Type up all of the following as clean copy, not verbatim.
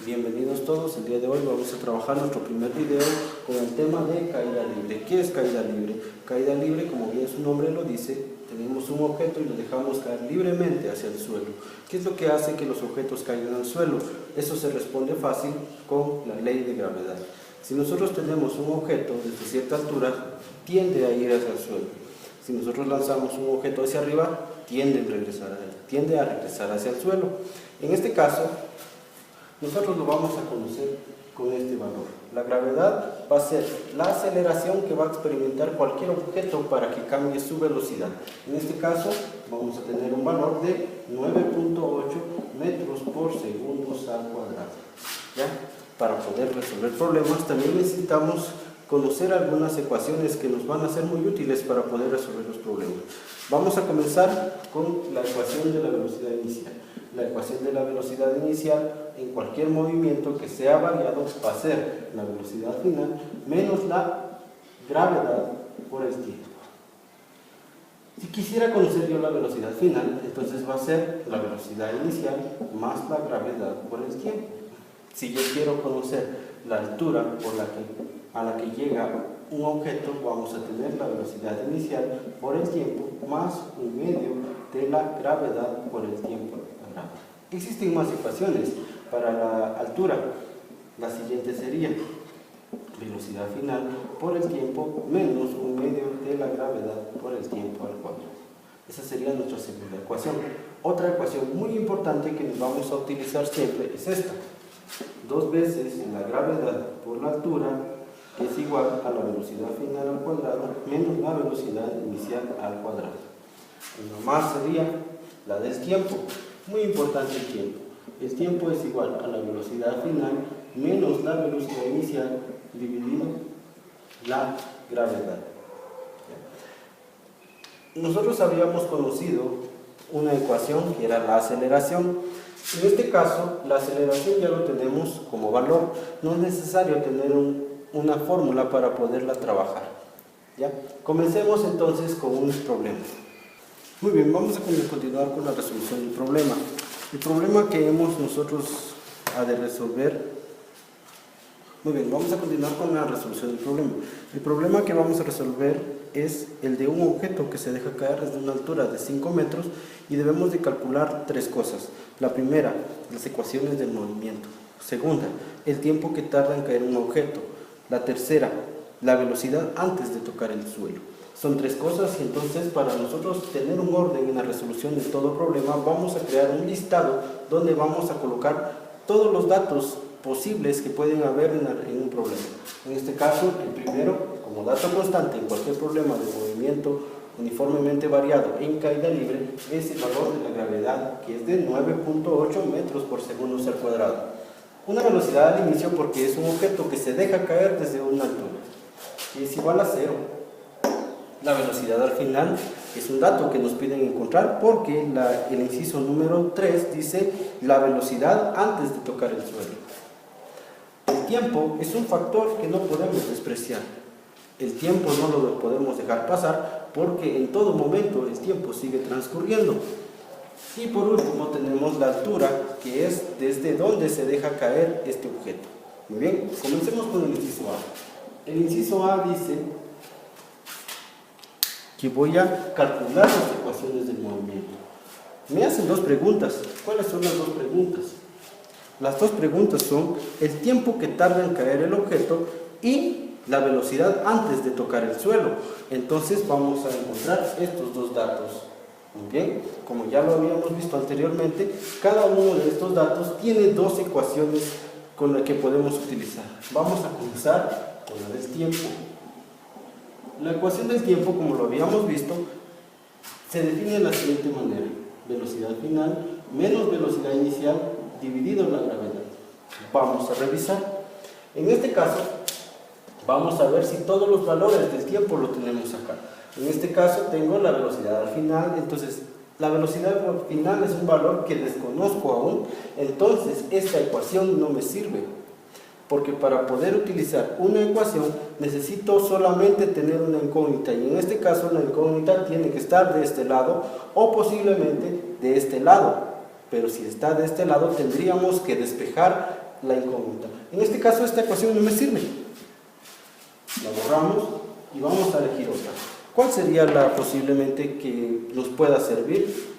Bienvenidos todos, el día de hoy vamos a trabajar nuestro primer video con el tema de caída libre. ¿Qué es caída libre? Caída libre, como bien su nombre lo dice, tenemos un objeto y lo dejamos caer libremente hacia el suelo. ¿Qué es lo que hace que los objetos caigan al suelo? Eso se responde fácil con la ley de gravedad. Si nosotros tenemos un objeto desde cierta altura, tiende a ir hacia el suelo. Si nosotros lanzamos un objeto hacia arriba, tiende a regresar hacia el suelo. En este caso, nosotros lo vamos a conocer con este valor. La gravedad va a ser la aceleración que va a experimentar cualquier objeto para que cambie su velocidad. En este caso vamos a tener un valor de 9.8 metros por segundo al cuadrado. ¿Ya? Para poder resolver problemas también necesitamos conocer algunas ecuaciones que nos van a ser muy útiles para poder resolver los problemas. Vamos a comenzar con la ecuación de la velocidad inicial. La ecuación de la velocidad inicial en cualquier movimiento que sea variado va a ser la velocidad final menos la gravedad por el tiempo. Si quisiera conocer yo la velocidad final, entonces va a ser la velocidad inicial más la gravedad por el tiempo. Si yo quiero conocer la altura a la que llega un objeto, vamos a tener la velocidad inicial por el tiempo más un medio de la gravedad por el tiempo. Existen más ecuaciones para la altura. La siguiente sería velocidad final por el tiempo menos un medio de la gravedad por el tiempo al cuadrado. Esa sería nuestra segunda ecuación. Otra ecuación muy importante que nos vamos a utilizar siempre es esta. 2 veces la gravedad por la altura es igual a la velocidad final al cuadrado menos la velocidad inicial al cuadrado. Una más sería la del tiempo. Muy importante el tiempo. El tiempo es igual a la velocidad final menos la velocidad inicial dividido la gravedad. Nosotros habíamos conocido una ecuación que era la aceleración. En este caso, la aceleración ya lo tenemos como valor. No es necesario tener una fórmula para poderla trabajar. ¿Ya? Comencemos entonces con un problema. Muy bien, vamos a continuar con la resolución del problema. El problema que nosotros de resolver. Muy bien, vamos a continuar con la resolución del problema. El problema que vamos a resolver es el de un objeto que se deja caer desde una altura de 5 metros y debemos de calcular 3 cosas. La primera, las ecuaciones del movimiento. Segunda, el tiempo que tarda en caer un objeto. La tercera, la velocidad antes de tocar el suelo. Son 3 cosas y entonces para nosotros tener un orden en la resolución de todo problema vamos a crear un listado donde vamos a colocar todos los datos posibles que pueden haber en un problema. En este caso, el primero, como dato constante en cualquier problema de movimiento uniformemente variado en caída libre, es el valor de la gravedad, que es de 9.8 metros por segundo al cuadrado. Una velocidad al inicio porque es un objeto que se deja caer desde una altura y es igual a 0. La velocidad al final es un dato que nos piden encontrar porque el inciso número 3 dice la velocidad antes de tocar el suelo. El tiempo es un factor que no podemos despreciar. El tiempo no lo podemos dejar pasar porque en todo momento el tiempo sigue transcurriendo. Y por último tenemos la altura, que es desde donde se deja caer este objeto. Muy bien, comencemos con el inciso A. El inciso A dice que voy a calcular las ecuaciones del movimiento. Me hacen 2 preguntas. ¿Cuáles son las 2 preguntas? Las 2 preguntas son el tiempo que tarda en caer el objeto y la velocidad antes de tocar el suelo. Entonces vamos a encontrar estos 2 datos. Muy bien, como ya lo habíamos visto anteriormente, cada uno de estos datos tiene 2 ecuaciones con las que podemos utilizar. Vamos a comenzar con la del tiempo. La ecuación del tiempo, como lo habíamos visto, se define de la siguiente manera. Velocidad final menos velocidad inicial dividido la gravedad. Vamos a revisar. En este caso, vamos a ver si todos los valores del tiempo lo tenemos acá. En este caso tengo la velocidad al final, entonces la velocidad al final es un valor que desconozco aún, entonces esta ecuación no me sirve. Porque para poder utilizar una ecuación necesito solamente tener una incógnita y en este caso la incógnita tiene que estar de este lado o posiblemente de este lado. Pero si está de este lado tendríamos que despejar la incógnita. En este caso esta ecuación no me sirve. La borramos y vamos a elegir otra. ¿Cuál sería la posiblemente que nos pueda servir?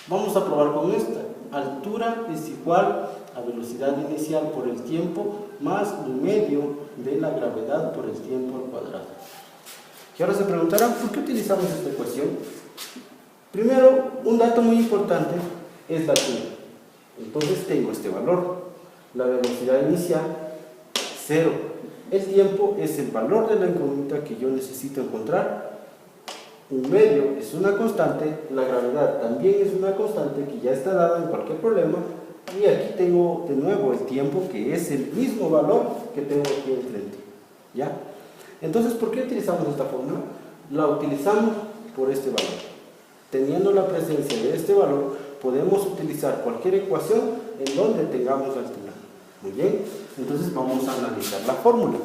Vamos a probar con esta. Altura es igual a velocidad inicial por el tiempo más un medio de la gravedad por el tiempo al cuadrado. Y ahora se preguntarán, ¿por qué utilizamos esta ecuación? Primero, un dato muy importante es la altura. Entonces tengo este valor. La velocidad inicial, 0. El tiempo es el valor de la incógnita que yo necesito encontrar. Un medio es una constante, la gravedad también es una constante que ya está dada en cualquier problema. Y aquí tengo de nuevo el tiempo, que es el mismo valor que tengo aquí enfrente. ¿Ya? Entonces, ¿por qué utilizamos esta fórmula? La utilizamos por este valor. Teniendo la presencia de este valor, podemos utilizar cualquier ecuación en donde tengamos altura. Muy bien, entonces vamos a analizar la fórmula.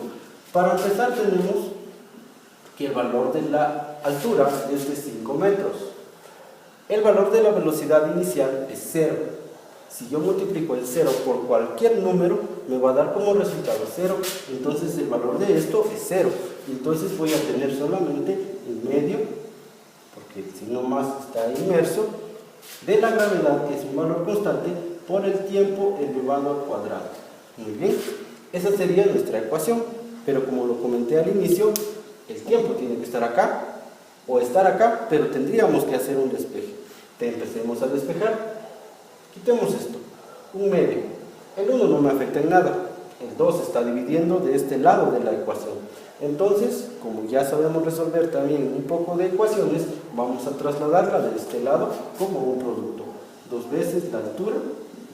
Para empezar tenemos que el valor de la altura es de 5 metros. El valor de la velocidad inicial es 0. Si yo multiplico el 0 por cualquier número, me va a dar como resultado 0. Entonces el valor de esto es 0. Entonces voy a tener solamente el medio, porque el signo más está inmerso, de la gravedad, que es un valor constante, por el tiempo elevado al cuadrado. Muy bien, esa sería nuestra ecuación, pero como lo comenté al inicio, el tiempo tiene que estar acá o estar acá, pero tendríamos que hacer un despeje. Empecemos a despejar. Quitemos esto, un medio. El 1 no me afecta en nada, el 2 está dividiendo de este lado de la ecuación. Entonces, como ya sabemos resolver también un poco de ecuaciones, vamos a trasladarla de este lado como un producto. 2 veces la altura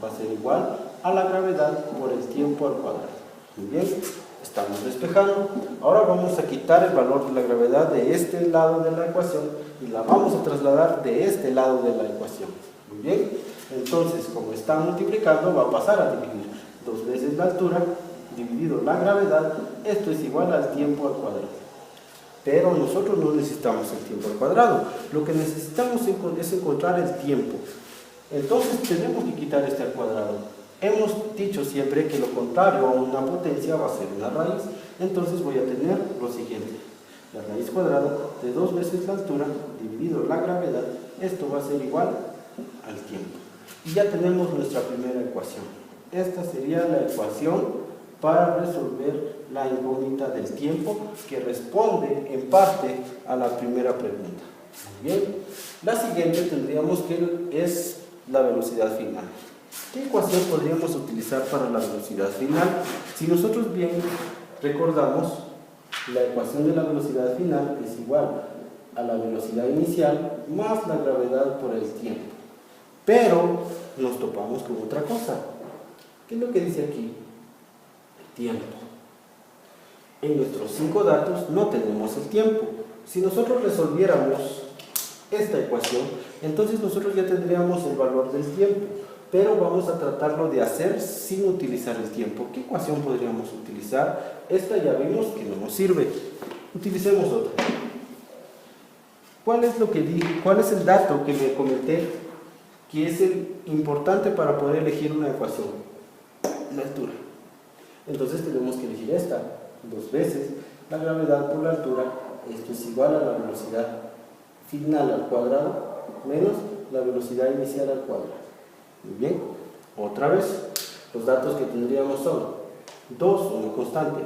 va a ser igual a la gravedad por el tiempo al cuadrado. Muy bien, estamos despejando. Ahora vamos a quitar el valor de la gravedad de este lado de la ecuación y la vamos a trasladar de este lado de la ecuación. Muy bien, entonces como está multiplicando va a pasar a dividir 2 veces la altura dividido la gravedad. Esto es igual al tiempo al cuadrado. Pero nosotros no necesitamos el tiempo al cuadrado. Lo que necesitamos es encontrar el tiempo. Entonces tenemos que quitar este al cuadrado. Hemos dicho siempre que lo contrario a una potencia va a ser una raíz. Entonces voy a tener lo siguiente. La raíz cuadrada de 2 veces la altura dividido la gravedad. Esto va a ser igual al tiempo. Y ya tenemos nuestra primera ecuación. Esta sería la ecuación para resolver la incógnita del tiempo, que responde en parte a la primera pregunta. Muy bien. La siguiente tendríamos que es la velocidad final. ¿Qué ecuación podríamos utilizar para la velocidad final? Si nosotros bien recordamos, la ecuación de la velocidad final es igual a la velocidad inicial más la gravedad por el tiempo. Pero nos topamos con otra cosa. ¿Qué es lo que dice aquí? Tiempo. En nuestros 5 datos no tenemos el tiempo. Si nosotros resolviéramos esta ecuación, entonces nosotros ya tendríamos el valor del tiempo, pero vamos a tratarlo de hacer sin utilizar el tiempo. ¿Qué ecuación podríamos utilizar? Esta ya vimos que no nos sirve. Utilicemos otra. ¿Cuál es lo que dije? ¿Cuál es el dato que le comenté que es el importante para poder elegir una ecuación? La altura. Entonces tenemos que elegir esta, 2 veces la gravedad por la altura. Esto es igual a la velocidad final al cuadrado menos la velocidad inicial al cuadrado. Muy bien, otra vez, los datos que tendríamos son 2, una constante,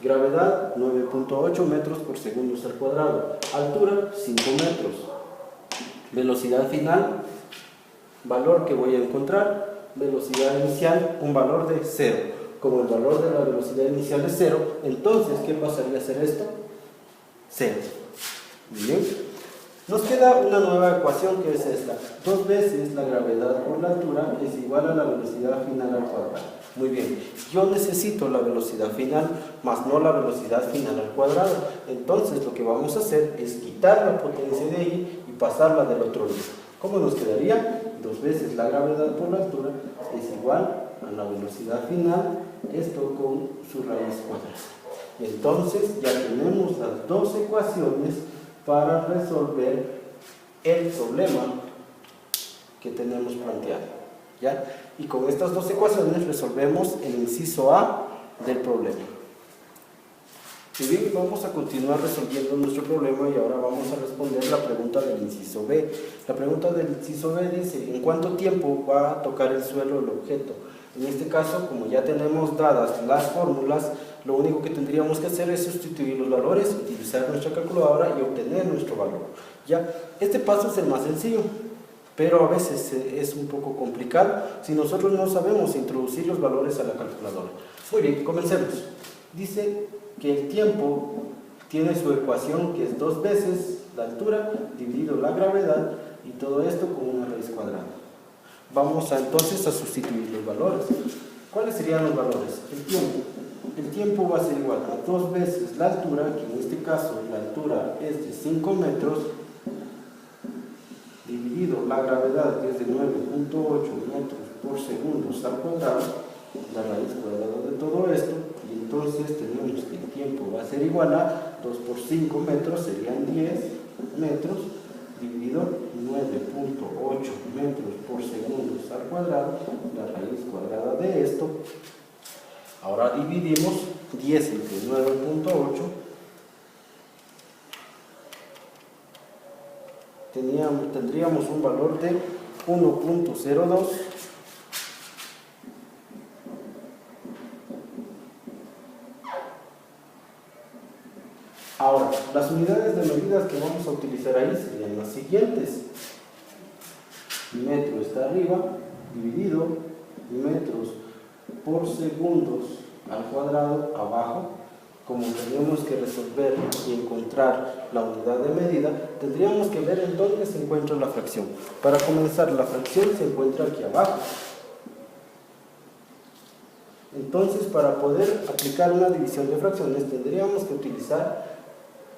gravedad 9.8 metros por segundo al cuadrado, altura 5 metros, velocidad final, valor que voy a encontrar, velocidad inicial, un valor de 0. Como el valor de la velocidad inicial es 0, entonces, ¿qué pasaría a ser esto? 0. Bien. Nos queda una nueva ecuación que es esta. 2 veces la gravedad por la altura es igual a la velocidad final al cuadrado. Muy bien. Yo necesito la velocidad final, más no la velocidad final al cuadrado. Entonces, lo que vamos a hacer es quitar la potencia de ahí y pasarla del otro lado. ¿Cómo nos quedaría? 2 veces la gravedad por la altura es igual a la velocidad final, esto con su raíz cuadrada. Y entonces ya tenemos las 2 ecuaciones para resolver el problema que tenemos planteado. ¿ya? Y con estas dos ecuaciones resolvemos el inciso A del problema. Y bien, vamos a continuar resolviendo nuestro problema y ahora vamos a responder la pregunta del inciso B. La pregunta del inciso B dice: ¿en cuánto tiempo va a tocar el suelo el objeto? En este caso, como ya tenemos dadas las fórmulas, lo único que tendríamos que hacer es sustituir los valores, utilizar nuestra calculadora y obtener nuestro valor. ¿Ya? Este paso es el más sencillo, pero a veces es un poco complicado si nosotros no sabemos introducir los valores a la calculadora. Muy bien, comencemos. Dice que el tiempo tiene su ecuación, que es 2 veces la altura dividido la gravedad, y todo esto con una raíz cuadrada. Vamos entonces a sustituir los valores. ¿Cuáles serían los valores? El tiempo. El tiempo va a ser igual a 2 veces la altura, que en este caso la altura es de 5 metros, dividido la gravedad, que es de 9.8 metros por segundo al cuadrado, la raíz cuadrada de todo esto, y entonces tenemos que el tiempo va a ser igual a 2 por 5 metros, serían 10 metros, dividido 9.8 metros por segundo al cuadrado, la raíz cuadrada de esto. Ahora dividimos 10 entre 9.8, tendríamos un valor de 1.02. Ahora, las unidades de medidas que vamos a utilizar ahí serían las siguientes: metro está arriba, dividido metros por segundos al cuadrado abajo. Como tenemos que resolver y encontrar la unidad de medida, tendríamos que ver en dónde se encuentra la fracción. Para comenzar, la fracción se encuentra aquí abajo. Entonces, para poder aplicar una división de fracciones, tendríamos que utilizar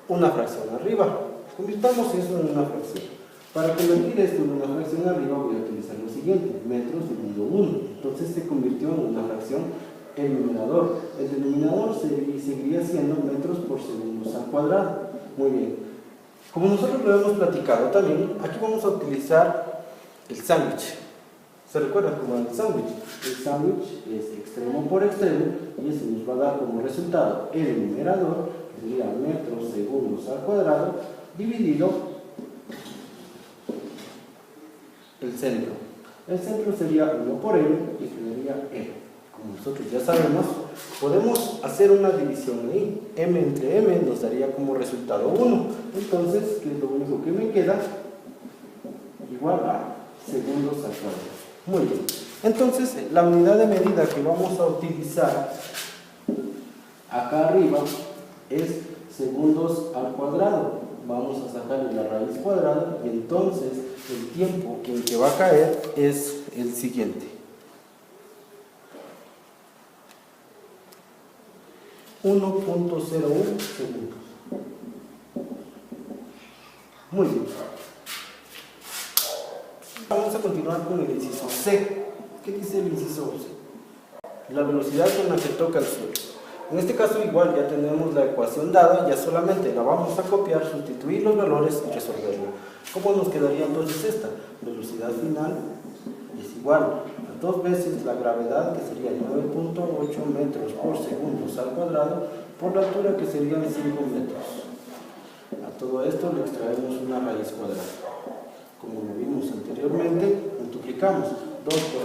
una fracción arriba. Convirtamos eso en una fracción. Para convertir esto en una fracción arriba, voy a utilizar lo siguiente: metros dividido 1. Entonces se convirtió en una fracción el numerador. El denominador seguiría siendo metros por segundos al cuadrado. Muy bien. Como nosotros lo hemos platicado también, aquí vamos a utilizar el sándwich. ¿Se recuerdan cómo es el sándwich? El sándwich es extremo por extremo y eso nos va a dar como resultado el numerador, que sería metros segundos al cuadrado, dividido el centro. El centro sería 1 por m y quedaría m. Como nosotros ya sabemos, podemos hacer una división ahí. M entre m nos daría como resultado 1. Entonces, ¿qué es lo único que me queda? Igual a segundos al cuadrado. Muy bien. Entonces, la unidad de medida que vamos a utilizar acá arriba es segundos al cuadrado. Vamos a sacarle la raíz cuadrada y entonces el tiempo en que va a caer es el siguiente: 1.01 segundos. Muy bien. Vamos a continuar con el inciso C. ¿Qué dice el inciso C? La velocidad con la que toca el suelo. En este caso igual ya tenemos la ecuación dada, ya solamente la vamos a copiar, sustituir los valores y resolverla. ¿Cómo nos quedaría entonces esta? Velocidad final es igual a 2 veces la gravedad, que sería 9.8 metros por segundos al cuadrado, por la altura, que serían 5 metros. A todo esto le extraemos una raíz cuadrada. Como lo vimos anteriormente, multiplicamos 2 por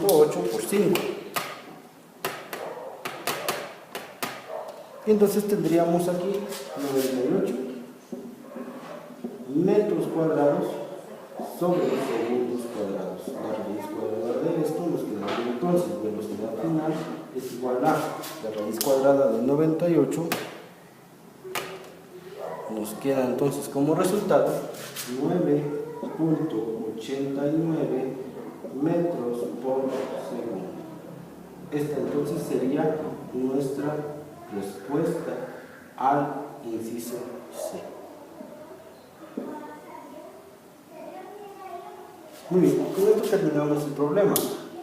9.8 por 5. Y entonces tendríamos aquí 98 metros cuadrados sobre segundos cuadrados. La raíz cuadrada de esto nos quedaría entonces velocidad final es igual a la raíz cuadrada de 98. Nos queda entonces como resultado 9.89 metros por segundo. Esta entonces sería nuestra respuesta al inciso C. Muy bien, con esto terminamos el problema.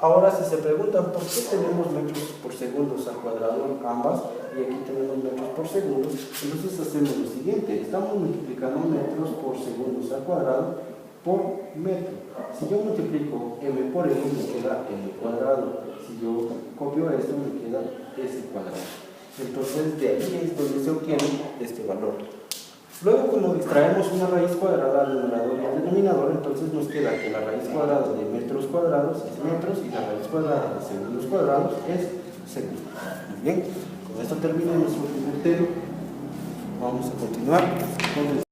Ahora, si se preguntan por qué tenemos metros por segundos al cuadrado ambas y aquí tenemos metros por segundo, entonces hacemos lo siguiente: estamos multiplicando metros por segundos al cuadrado por metro. Si yo multiplico m por n, me queda m cuadrado. Si yo copio esto, me queda s cuadrado. Entonces, de ahí es donde se obtiene este valor. Luego, como extraemos una raíz cuadrada al numerador y al denominador, entonces nos queda que la raíz cuadrada de metros cuadrados es metros y la raíz cuadrada de segundos cuadrados es segundos. Muy bien, con esto termina nuestro primer tema. Vamos a continuar con el